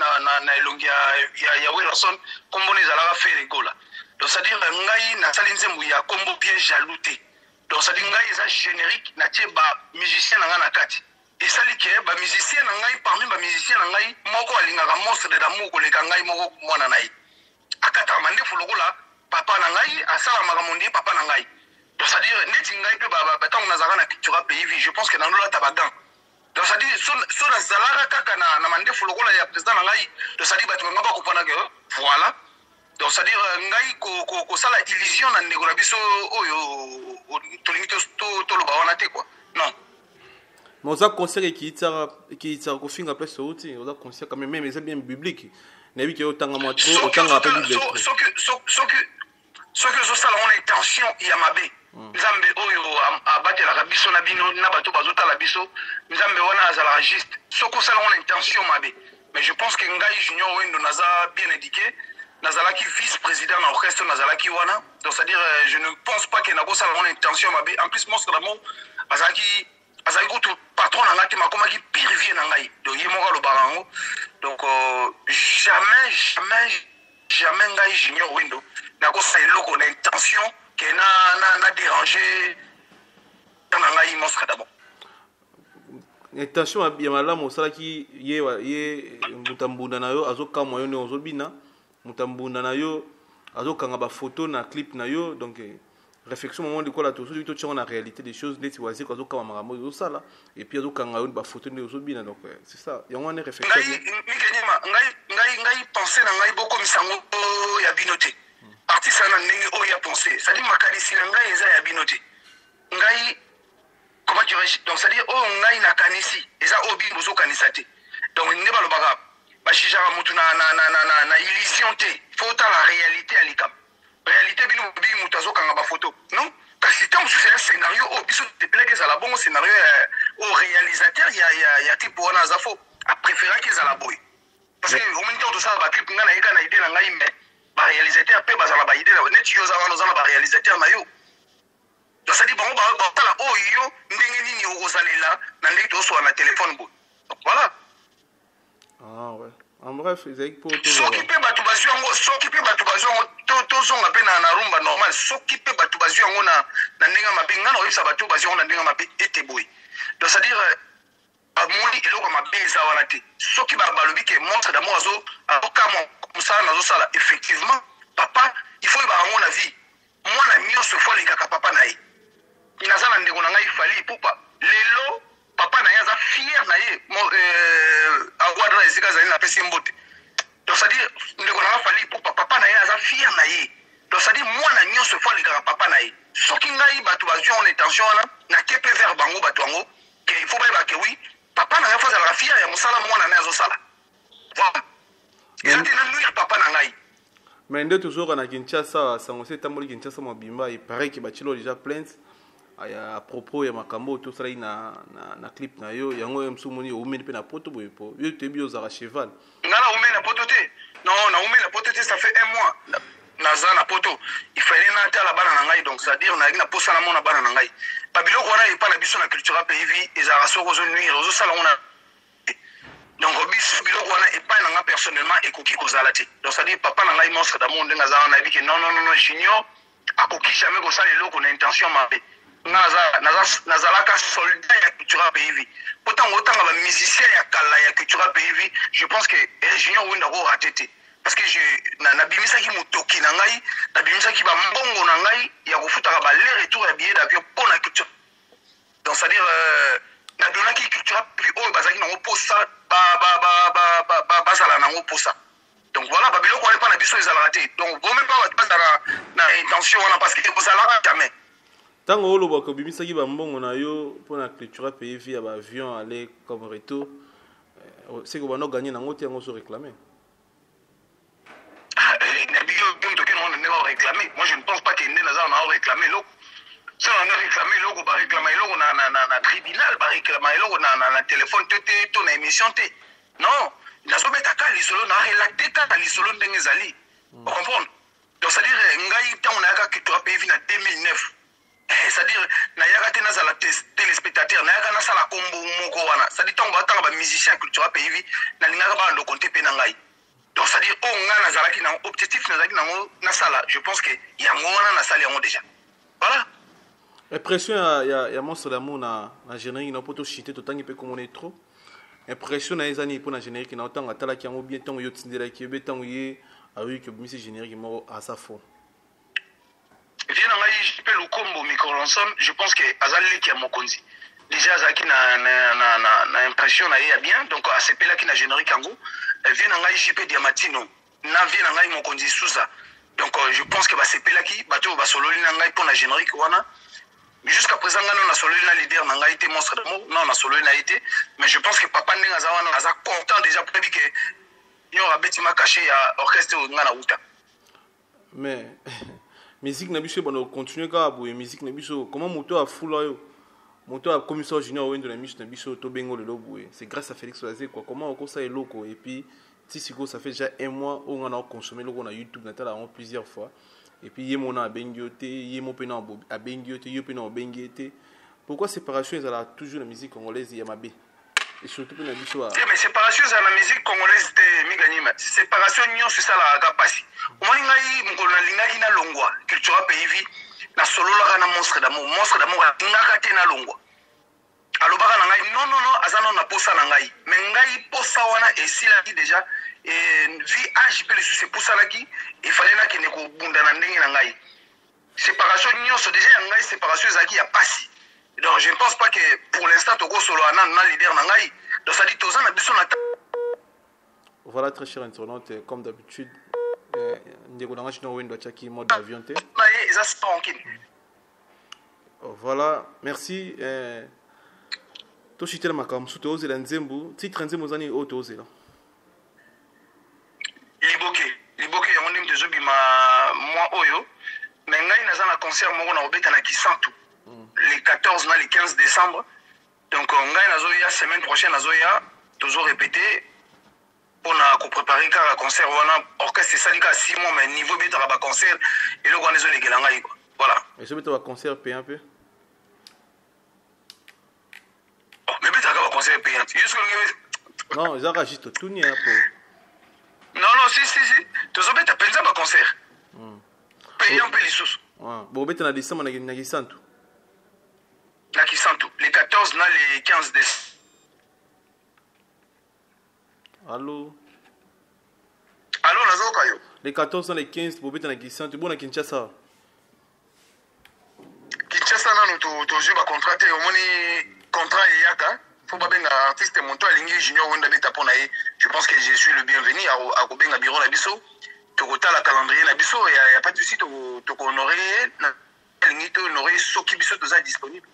na elongi ya Weranson kombo ne zalaka faire gola. Donc ça dire ngai na sali nzembu ya kombo bien jalouté. Donc ça dit ngai eza générique na tie ba musicien na nga na kati. Et ça li ke ba musicien na ngai parmi ba musicien na ngai moko alingaka monstre d'amour koleka ngai moko mwana na ye. Akata mande fulokola papa na ngai asala makamondi papa na ngai. Donc ça dire neti ngai pe ba tango nazaka na culture pays vie, je pense que na lola tabagan. Donc ça dit so na zalaka kaka na mande fulokola ya président na ngai. Donc ça dit ba tumanga ba kopana que voilà. Donc ça dire ngai ko sala illusion na ndeko na biso oyo tolingi to loba wana te quoi. Non. Mais oza concert qui tira ko finga place outi, oza concert quand même mais c'est bien biblique. Na bi ke otanga mo trop otanga appel biblique. Ce que zo sala on intention ya mabe. Nzambe oyo abatela biso na bino na bato bazota la biso. Nzambe wana azala juste. Ce que sala on intention mabe. Mais je pense que ngai Junior Wendo naza bien éduqué. Nazalaki vice-président dans l'orchestre Nazalaki wana. Donc c'est-à-dire je ne pense pas que nako sala mon intention mabe. En plus monstre d'amour azaki ko patron na ngati makoma ki pire vie na ngai. Donc yemoka lo barango. Donc jamais ngai Junior Wendo nako sala loko na intention que na déranger na ngai monstre d'amour. Intention ya malamu osalaki ye mutambunda na yo azokamwa yo ne ozobina. Mutambunda na yo azokanga ba photo na clip na yo donc réflexion moment de quoi la tout to na réalité des choses neti wazi ko azokama makambo yo sala et puis azokanga yo ba photo ne ozobina donc c'est ça yango wana réflexion ngai penser na ngai boko misango ya binote artiste na ndenge o ya penser ça dit makanisi na ngai eza ya binote ngai comment dirais-je donc ça dit oh ngai na kanisi eza obi bozo kanisate donc ne ba lo baga bashijara mutu na illusion te faut la réalité à l'ikam réalité bino bi mutu azokanga ba photo non kasi tant c'est un scénario au biso te plaque ça la bon scénario au réalisateur ya type wana zafo a préféré que ça la boy parce que au même temps tout ça ba clip ngana yeka na idée na ngai mais ba réalisateur pe ba za ba idée net yo za wana za ba réalisateur na yo donc ça dit bon ba tala o yo ndenge nini ozalela na ndenge to so na téléphone bo voilà. Ah ouais. En bref, ils ont pour tout. S'occuper batubazio to zonga pe na rumba normal. S'occuper batubazio na ndinga mabe ngana oyisa batubazio na ndinga mabe ete boy. Donc c'est à dire amoni eloko mabe za wana te. Soki balobi ke monstre d'amour azo akamo musala nazo sala effectivement papa il faut ba ngona vie. Mwana nyonso fo le kaka papa na ye. Inazana ndeko na ngai fali pupa. Lelo papa na yaza fier na ye agwadra ezika zali na pesi mbote donc ça dit ndeko na fali pour papa na yaza fier na ye donc ça dit mwana nyonso fo le papa na ye soki ngai batu bazio on intention na kepe vers bango batu ngo que il faut pas que oui papa na yaza la fier ya musala mwana na yazo sala voilà et ça tena nuire papa na ngai mais nde toujours na Kinshasa sango c'est tamboli Kinshasa mobimba il paraît que bachilo déjà plainte à propos ya makambo tout ça na clip na yo yango msumuni umeni pe na poto boye po yo te bio za cheval ngala umeni na poto te non na umeni na poto te ça fait un mois na za na poto il fallait na ta la bana na ngai donc ça dire na na posa na mona bana na ngai babilo ko na e pa na biso na culture pays vie et za raso ko zo nuire zo sala ona donc biso bilo ko na e pa na nga personnellement e koki ko zala te donc ça dire papa na ngai monstre d'amour ndenga za na bi que non junior akoki jamais ko sala loko na intention mabe nazalaka soldat ya culture pays vie pourtant otanga ba musicien ya kala ya culture pays vie je pense que Junior Wendo ko raté parce que na bimisa ki mutoki na ngai na bimisa ki ba mbongo na ngai ya kofuta ba les retour ya billet d'avion pour la culture donc c'est à dire na badonaki culture puis oyo bazalaki nango mposa bazala nango mposa. Donc voilà, babiloko wana mpa na biso ezalaka te. Donc vome mpa bato bazala na intention wana parce que ekozalaka jamais. Ntango olobaka obimisaki bambongo na yo mpona culture pays via baavion aller comme retour, c'est que bano gagné nango te yango so réclamer. Moi je ne pense pas qu'il y ait un réclamé l'eau. Si on a réclamé l'eau, on va réclamer l'eau dans le tribunal, on va réclamer l'eau dans le téléphone, dans l'émission. Non, il y a des gens qui ont relaté l'isolo de Ngezali. Vous comprenez? Donc c'est-à-dire, on a quitté le pays en 2009. C'est-à-dire, il y a des téléspectateurs, il y a des combo mokowana. C'est-à-dire, on va avoir des musiciens culturels pays, il y a des compte penangai. Donc c'est-à-dire, on a un objectif je pense qu'il y a un salle déjà. Voilà. Impression il y a monstre d'amour na générique na poto chité to tangi pe comme on est trop. Impression na ezani pour na générique na autant atala ki yango bien tango yo tindela ki be tango ye a eu que musique générique mo à sa fond. Viens ngai pe le combo micro ensemble, je pense que azali ki a mokonzi. Déjà azaki na impression na ya bien donc a CP là ki na générique yango vient ngai JP Diamatino na vient ngai mokonzi Souza. Donc je pense que ba CP là ki bato ba solo li ngai pour na générique wana. Jusqu'à présent, on a solo un leader, on a été monstre d'amour, non, on a solo une été, mais je pense que papa n'est pas content déjà pour dire que il aura bêtiment caché à l'orchestre ou à Outa. Mais musique n'a pas bon continuer à bouger musique n'a pas comment moto a fou là moto a commissaire junior ou de la mission n'a pas to bengo le bouger. C'est grâce à Félix Oazé quoi. Comment on ça est loco et puis si ça fait déjà un mois où on a consommé le on a YouTube Natal plusieurs fois. Et puis, il y a mon abengioté, il y a mon pénal abengioté, il y a pénal abengioté. Pourquoi séparation est toujours la musique congolaise Yamabé? Et surtout pour la musique. Mais séparation est la musique congolaise de Miganima. Séparation n'y a pas ça la capacité. On a une na longwa, culture pays, na solo la monstre d'amour n'a qu'à na longwa. Alors non, azano na posa na ngai. Mais ngai posa wana et si la dit déjà. Et VH peut le soucier pour ça là qui il fallait là qu'il ne go bunda na ndenge na ngai. Séparation nyonso déjà ngai séparation zaki ya pasi. Donc je ne pense pas que pour l'instant Togo solo na leader na ngai. Donc ça dit tozana na biso na. Voilà très cher internaute comme d'habitude ndeko na ngachino wendo chaki mode avion te. Ça c'est tranquille. Voilà, merci to chitela makam suto ozela nzembu titre nzembu zani auto ozela. Liboke ya mondem tezo bima moi oyo mais ngai naza na concert moko na obeta na Kisantu les 14 na les 15 décembre donc ngai nazo ya semaine prochaine nazo ya tozo répéter pour na ko préparer ka concert wana orchestre salika 6 mois mais niveau beta ba concert et le gwanezo legela ngai voilà et je beta ba concert payé un peu mais beta ka ba concert payé non ils ont juste tout ni pour non, si. Tu as fait un concert. Payé un peu les sous. Bon, tu as décembre na Kisantu. Na Kisantu. Les 14, les 15 décembre. Allô, Nazo Kayo. Les 14, les 15, tu as na Kisantu. Bon, na Kinshasa. Kinshasa, tu joues un contrat. Tu as contrat et yaka. Faut pas bien artiste monto alingi junior wenda beta pona ye. Je pense que je suis le bienvenu à Kobenga bureau na biso. To kota la calendrier na biso et y a pas de souci to honorer na alingi to honorer soki biso to za disponible.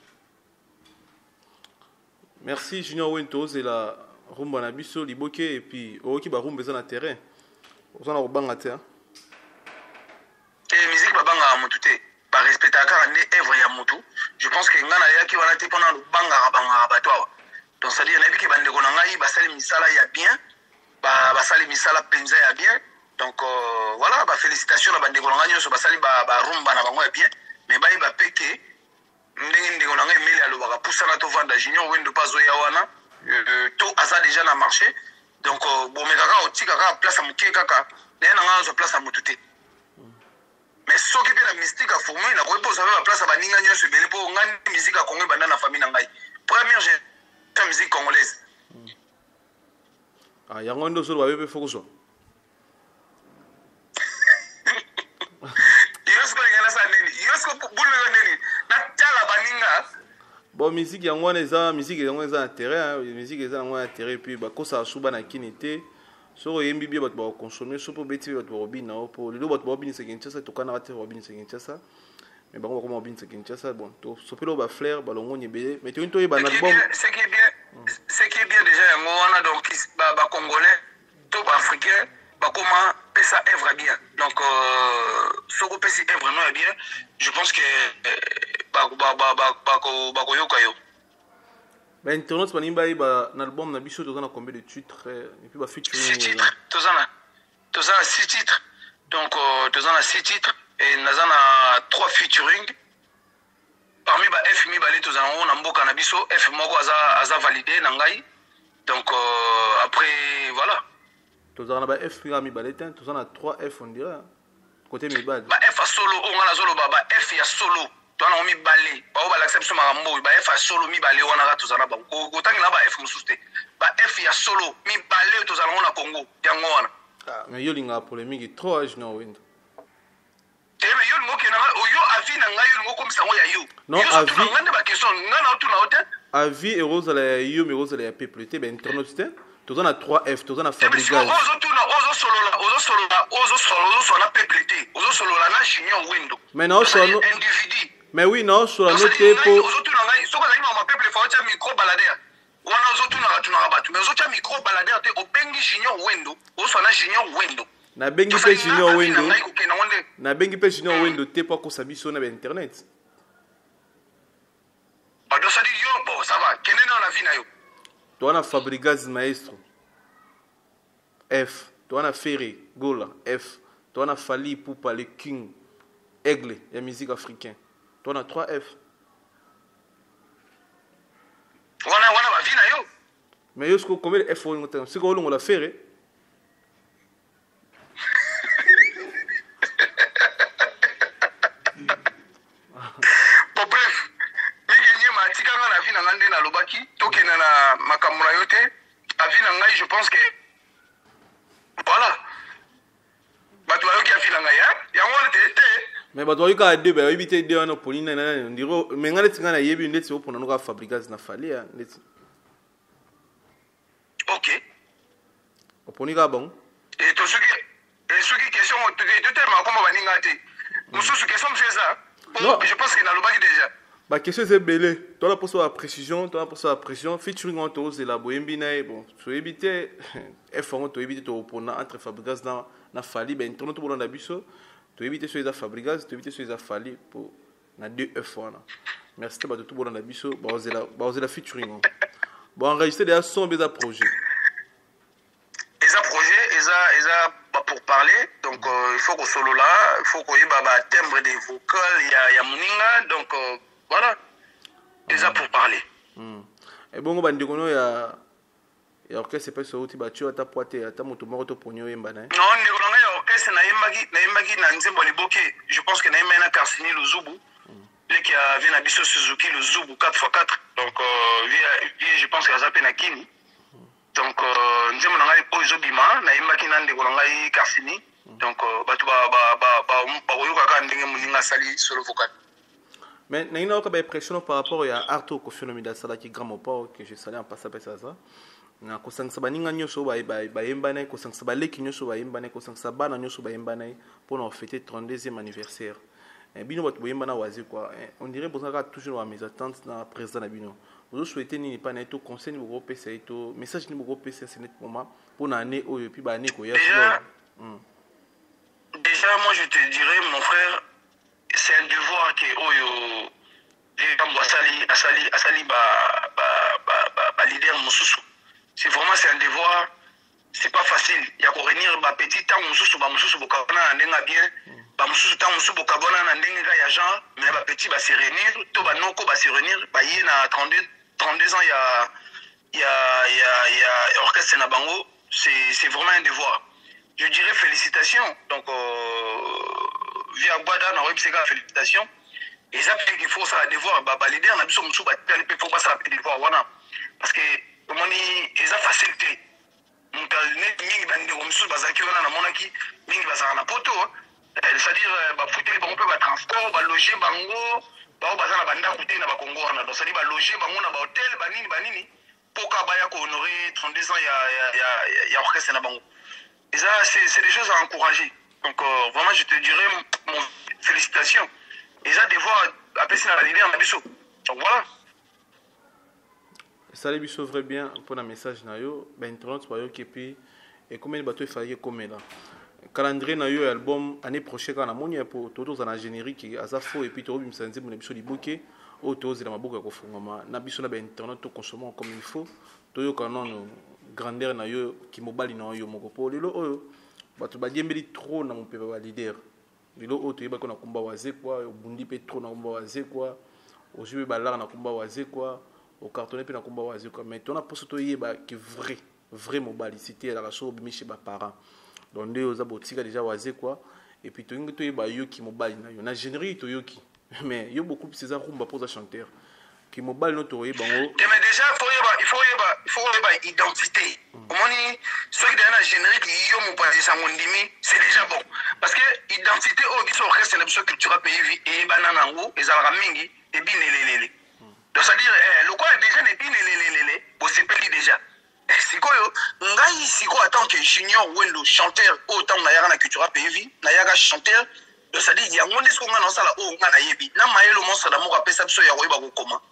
Merci junior wento c'est la rumba na biso liboke et puis oki ba rumba na terrain. Ozana obanga te. Et musique ba banga mutute. Par respecter ka ne œuvre ya mutu. Je pense que ngana ya ki wana te pona banga batwa. Donc ça dit on a vu que bande ko ngai basali misala ya bien basali misala penza ya bien donc voilà félicitations na bande ko ngai nyoso basali rumba na bango ya bien mais ba peke ndenge ndeko ngai meli alo ba poussa na to vanda junior wendo pazo ya wana to aza déjà na marché donc bon mais kaka otika kaka place amuke kaka na nga zo place amutute mais soki pe la mystique a formé na ko posa ba place ba ninga nyoso bele po ngani musique a kongo banda na famille na ngai première la musique congolaise. Ah, il y a un autre qui a fait ça. Bon, musique yango wana eza musique yango eza intérêt, musique eza yango intérêt puis ba kosa suba na kinité. So yembi bi bato ba consommer so po beti bato ba robina po lelo bato ba robina se Kinshasa to kana te robina se Kinshasa. Mais ba ko ba robina se Kinshasa bon to so pelo ba flair ba longo nyebele mais to into ba na album. Ce qui est bien déjà yango wana donc ba congolais to ba africain ba comment pesa œuvre bien. Donc so ko pesi œuvre non bien, je pense que bakoyoka yo. Bah internet panimba ba na album na biso tozana combien de titres et puis ba featuring 6 titres tozana 6 titres donc tozana 6 titres et nazana 3 featuring parmi ba F mi balé tozana on na mboka na biso F moko aza validé na ngai donc après voilà tozana ba F mi balé tozana 3 F on dirait côté mi bal ba F solo on ngala solo ba F ya solo twana mi balé ba o ba l'accepte ma mbo ba F solo mi balé wana ga tozana ba ko tangi na ba F mususte ba F ya solo mi balé tozana na Congo yango wana mais yo linga polémique trop age no wind tebe yo ngo ke na yo avi na ngai yo ngo komisa ngo ya yo non avi ngande ba question ngana tu na hotel avi et rose la yo mais rose la peuple te ben internaute te tozana 3F tozana Fabrigas ozo solo na peuple te ozo solo na junior window mais non solo individu mais oui non solo no te po ozo tu na ngai soko za ma peuple fa cha micro balader wana ozo tu na batu mais ozo cha micro balader te obengi junior window ozo na junior window na bengi pe junior window na bengi pe junior window te po ko sabiso na internet ba do sadi yo bo ça va kenena na vie na yo tozana Fabrigas maestro F tozana Ferré Gola F tozana Fally Ipupa le king aigle ya musique africain tozana 3F wana ba vie na yo mais yo sko combien de F on ngota siko longo la Ferré na lobaki tokena na makamura yote avi na ngai je pense que voilà bato bayoki avi na ngai yango te mais bato bayoka deux ba yibite deux wana polina na ndiro mais ngale tinga na yebi ndeti opona no ka Fabrigas na Fally ya ndeti OK oponika bon et to suki question to te ma comme baninga te mususu question c'est ça je pense que na lobaki déjà ba question c'est belé toi la pour la précision toi pour la pression featuring on tous la boyembi na bon so éviter effort to éviter to opona entre Fabrigas na Fally ben tourne tout bon na biso to éviter sur les Fabrigas to éviter sur les Fally pour na 2 efforts là merci ba tout bon na biso ba oser la featuring bon enregistrer des sons des projets eza pour parler donc il faut que solo là il faut que y ba timbre des vocales ya muninga donc voilà déjà pour parler et bon bandi kono ya orchestre pas so uti batio ata poate ata moto moko to ponyo yemba na non ni kono ya orchestre na yembaki na nzembo liboke je pense que na yemba na Karsini le Zubu le qui a vu na biso Suzuki le Zubu 4x4 donc je pense que ça s'appelle na Kini donc nzembo na ngai ozo bima na yembaki na ndeko na ngai Karsini donc batu ba oyoka ka ndenge muninga sali solo vocal. Mais il y a une pression par rapport à Arto Kofiolomi Dasala qui est grand port que je salue en passant par ça. Na kosang sabaninga nyoso ba yembana kosang sabaleki nyoso ba yembana kosang sabana nyoso ba yembana pour nous fêter 32e anniversaire. Bino bat yembana wazi quoi. On dirait pour ça toujours à mes attentes na président na bino. Vous souhaitez ni pas neto conseil ni gros PC to message ni gros PC c'est net moment pour l'année ou puis ba année ko ya. Déjà moi je te dirais mon frère c'est un devoir que oyo asali ba leader mususu c'est vraiment c'est un devoir c'est pas facile ya ko réunir ba petit temps mususu bokabona ndenga bien ba mususu temps mususu bokabona na ndenga ya genre mais ba petit ba se réunir to ba noko ba se réunir ba yi na 32 ans il y a orchestre na bango c'est vraiment un devoir je dirais félicitations donc via Guada na websega félicitations et ça fait qu'il faut ça devoir ba leader na biso musu ba faut pas ça devoir wana parce que comment ni eza facilité mutal net mingi bande ko musu bazaki wana na monaki mingi bazana poto c'est-à-dire ba foutre bango pe ba transport ba loger bango bao baza na bandako te na bakongo wana donc c'est-à-dire baloge bango na bahôtel banini poka baya kohonorer 32 ans ya orchestre na bango. Et ça c'est des choses à encourager. Donc vraiment je te dirais mon félicitations. Et ça des fois apesi na leader na biso. Donc voilà. Salut biso vrai bien pour un message na yo ben internaute ba yo ki puis et combien de bateaux il fallait comme là. Calendrier na yo album année prochaine quand na moni pour toto na générique azafo et puis to bimsanze mon biso liboke o to zela maboka ko fungama na biso na ben internaute to consommer comme il faut to yo kanon grandeur na yo ki mobali na yo moko po lelo oyo bato ba diembeli trop na mon papa ba leader lelo o to yeba ko na kumba waze quoi obundi pe trop na kumba waze quoi o jube balar na kumba waze quoi au cartonné pe na kumba waze quoi mais ton a poso to yeba ki vrai mobali cité la raso bimiche ba parents donc nde oza botika déjà waze quoi et puis to ngi to yeba yo ki mobali na yo na générique to yo ki mais yo beaucoup plus ça rumba pour chanteur qui mobile notre bango mais déjà il faut y identité omoni ceux qui dans générique yo mo pas ça mondimi c'est déjà bon parce que identité au biso reste na biso culture pays et banana ngo ezala mingi et binelelele donc ça dire le quoi déjà ne binelelele bo c'est peli déjà sikoyo ngai siko attend que junior wendo chanteur autant na yaka na culture pays na yaka chanteur donc ça dit yango ndesko nga na sala o nga na yebi na mayelo monstre d'amour apesa biso ya koyeba ko comment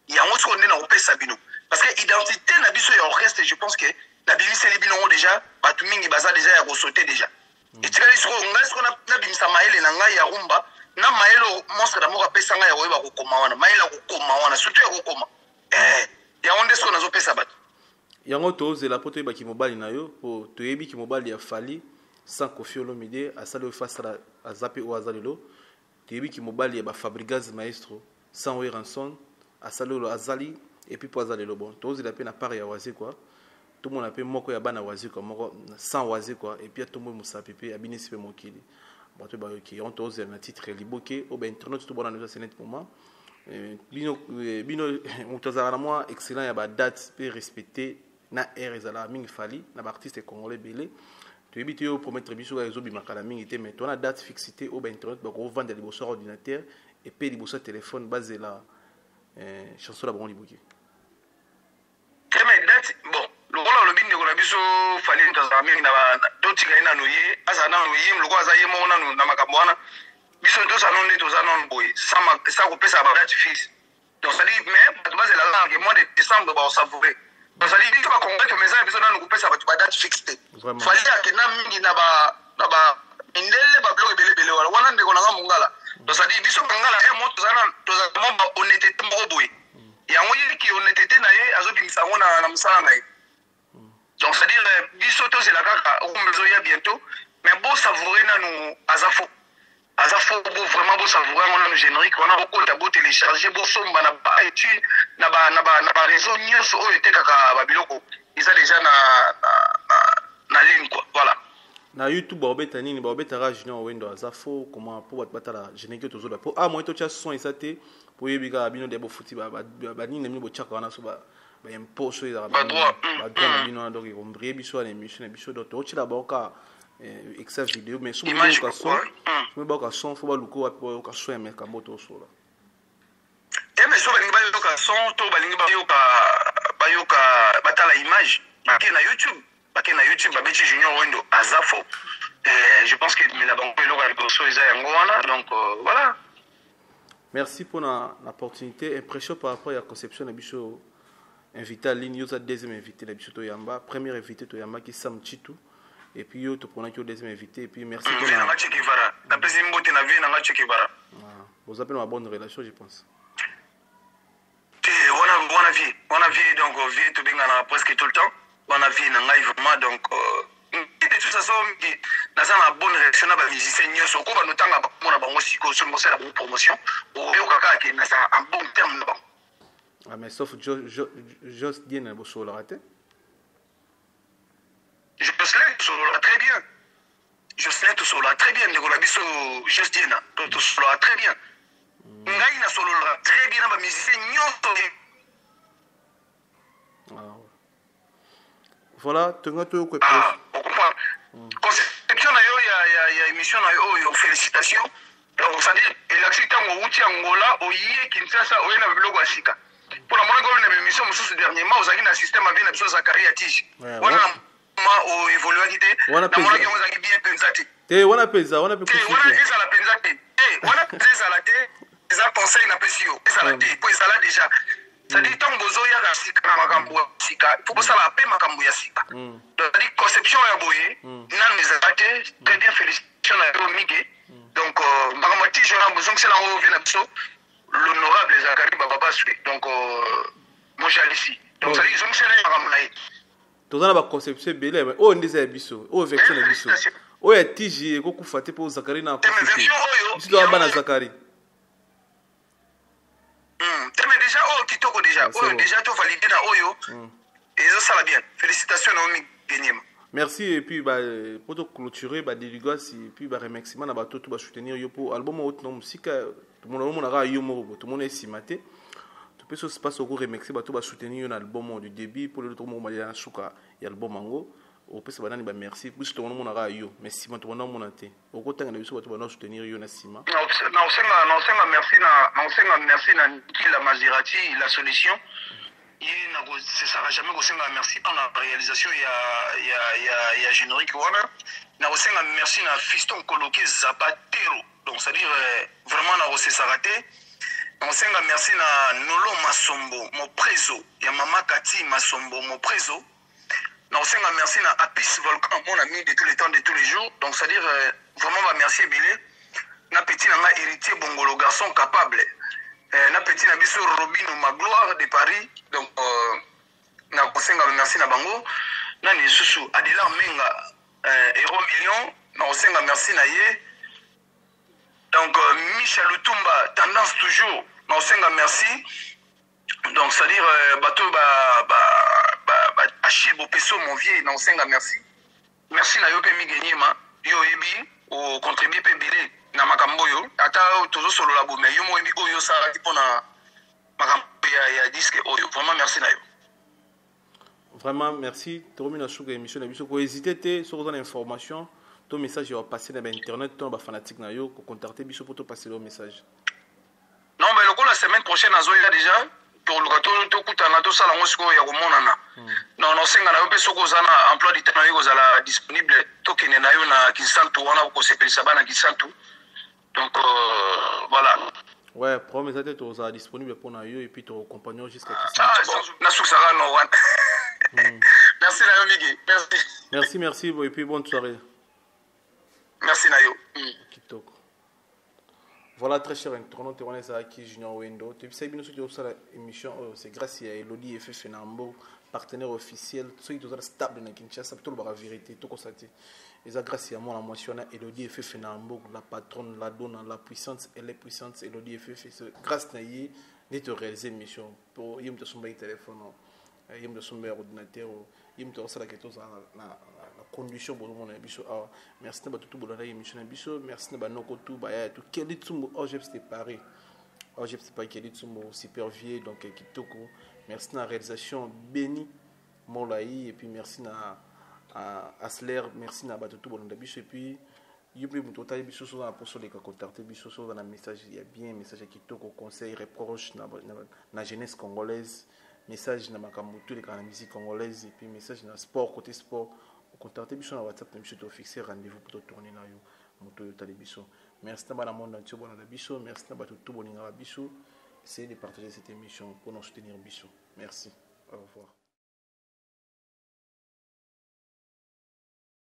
yango siko ndena opesa bino parce que identité na biso ya orchestre je pense que na bimisa libino déjà batu mingi baza déjà ya ko sauter déjà et tikali siko nga siko na bimisa mayele na ngai ya rumba na mayelo monstre d'amour apesa nga ya koyeba ko comment wana mayela ko comment wana surtout ya ko comment yango ndesko nazo pesa batu yango tozela po toyeba ki mobali na yo po toyebi ki mobali ya fali sans Koffi Olomide asali face à zape o azalelo toyebi ki mobali ya ba Fabregas Maestro sans Oye Ranson asali lo azali et puis po azalelo bon tozela pe na part ya waze quoi tout mon appelle moko ya bana waze quoi moko sans waze quoi et puis tout mon musape pe abinisi pe mokili bato ba ki on tozela na titre liboke o ben internaute tout bon na ce net moment bino mutazara moi excellent ya ba date pe respecter na air ezala mingi fali na ba artiste congolais belé tu es au promettre biso ga ezo bimaka na mingi te mais ton a date fixité au internet ba ko vendre liboso ordinateur et puis liboso téléphone basé la chanson la bon liboki mais date bon le rôle le binde ko na biso fali ntazara mingi na to tika ina no ye asa na no ye lo ko asa ye mo na makambo wana biso to sa non ne to sa non boy ça ko pesa ba date fixe donc ça dit mais ba basé la langue mois de décembre ba savourer donc ça dit que ba convaincre mais ça biso na no ko pesa ba date fixe fali ya na mingi na ba indele ba blog bele wala wana ndeko na ngala donc ça dit biso ngala e moto za momba honnêteté moko boy yango yiki honnêteté na ye azobimisa ngona na musala ngai donc ça dire biso to c'est la kaka o mbezo ya bientôt mais bon savourer na nous azafo bo vraiment beau savourer ngona no générique wana okota bo télécharger bo somba na ba étude na ba réseau nyonso o etekaka ba biloko isa déjà na ligne quoi voilà na YouTube ba obeta nini ba obeta ra junior wendo azafo comment pour batala générique to zola po moi to tia son isate po yebika bino de bo futi ba nini nemi bo chaka wana so ba imposo eza ba droit na bino donc on brille biso na émission na biso donc to chila ba ka exa vidéo mais so ba ka son fo ba luko wa ka so mais ka moto so la mais so ba lingi ba ka son to ba lingi ba yoka batala image bakena na YouTube bakena YouTube ba beti junior wendo azafo je pense que mais la banque lo ka liboso eza yango wana donc voilà. Merci pour l'opportunité impression par rapport à la conception de biso invité à ligne yoza deuxième invité la biso to yamba premier invité to yamba qui Sam Chitu et puis yo to pona ki deuxième invité et puis merci pour la Chekivara la président mbote na vie na Chekivara vous avez une bonne relation je pense on a vie donc vie to benga presque tout le temps on a vie na ngai vraiment donc de toute façon naza na bonne réaction na ba musicien nyonso ko ba notanga ba mona bango siko so mosala ba promotion o yo kaka ke na ça en bon terme ba mais sauf just bien na bo solo raté je pense que solo très bien je sais tout solo très bien de la biso just bien tout solo très bien ngai na solo très bien na ba musicien nyonso voilà tenga to ko conception na yo ya émission na yo félicitations donc c'est-à-dire elakisi ntango outi Angola oye Kinshasa oye na biloko ya sika mpona mona komi na bémission mosusu dernièrement ozalaki na système avie na biso Zakari ya tige wana ma oévoluaki te namonaki yango ozalaki bien mpenza te wana mpenza wana mpe wana ezala mpenza te wana mpenza ezala te eza conseil napesi yo ezala te mpo ezala déjà c'est-à-dire ntango bozoyaka sika na makambo ya sika fo bosala mpe makambo ya sika c'est-à-dire conception ya boye nanu ezala te très bien félicitation na yo mige donc makambo ya tige wana bozongisela yango ovie na biso l'honorable Zakari Baba Swe donc mojalisi donc c'est-à-dire zongisela ye makambo na ye toza na baconception ebele oyo nde eza ya biso oyo version na biso oyo ya tige ekokufa te mpo Zakari na biso toza bana Zakari mais déjà oyo kitoko déjà oyo déjà to validé na oyo ezosala bien félicitations na omi genyema merci et puis pour te clôturer dédicace et puis remerciement na bato to ba soutenir yo pour album autre non musika tout le monde na yo moko tout le monde esima te to peut se passe au remercier bato ba soutenir na album du début pour le tout monde ya suka ya album mango au peut se banani ba merci plus tout le monde na yo mais sima to na mona te au ko tanga na biso bato ba soutenir yo na sima na osenga merci na Kila Mazirati la solution ce sera jamais kosenga merci pour la réalisation il y a générique wana na osenga merci na Fiston Koloke Zapatero donc c'est à dire vraiment na osesaka te na osenga merci na Nolo Masombo Moprezo ya Mama Kati Masombo Moprezo na osenga merci na Apis Volcan mon ami de tous les temps de tous les jours donc c'est à dire vraiment ba merci Bilé na petit nanga héritier Bongolo garçon capable na petit na biso Robino Magloire de Paris donc na kosenga merci na bango na ni susu Adela Menga Euro Million na kosenga merci na ye donc Michel Lutumba tendance toujours na kosenga merci donc c'est à dire bato Achille Bopeso mon vieux na kosenga merci na yo pe migenyema yo ebi o contribuer pe bilé na makambo yo ata tozo solo la bomé yo mo ebi oyo sala tipo na makambo ya disque oyo vraiment merci na yo vraiment merci termina suka émission na biso ko hésiter te sur une information ton message va passer dans internet ton ba fanatique na yo ko contacter biso pour te passer le message non mais le coup la semaine prochaine azoya déjà pour le to kutana to sala ngosiko ya komonana non senga na yo pe soko zana emploi du temps na yo zala disponible to kene na yo na Kisantu wana ko sepelisa bana Kisantu donc voilà ouais promets ça tu sera disponible pour na yo et puis ton compagnon jusqu'à Kisantu na suksara no wana merci na yo Migi merci et puis bonne soirée merci na yo kitoko. Voilà, très cher internaute, on est avec Junior Wendo. Tu sais bien que la émission, c'est grâce à Elodie et Fefe Nambo, partenaire officiel. Ceux qui sont stables dans Kinshasa, c'est tout la vérité, tout ça. Et ça, grâce à moi, la mention Elodie et Fefe Nambo, la patronne, la donne, la puissance, elle est puissante, Elodie et Fefe. Grâce à elle, nous avons réalisé une mission. Pour y avoir un téléphone, y avoir un ordinateur, y avoir la condition pour mon biso merci na batutu bolanda émission na biso merci na banoko tout baya tout keli tsumbo OGF c'était Paris OGF c'est pas keli tsumbo supervier donc kitoko merci na réalisation Béni Molaï et puis merci na Asler merci na batutu bolanda biso et puis yupi muto tayi biso so na poso les contacter biso so na message il y a bien message kitoko conseil reproche na jeunesse congolaise message na makambo tous les la musique congolaise et puis message na sport côté sport contactez biso na WhatsApp même te fixer rendez-vous pour tourner na yo moto yo tali biso merci na bana monde entier bona biso merci na bato tout boninga biso essayez de partager cette émission pour nous soutenir biso merci au revoir.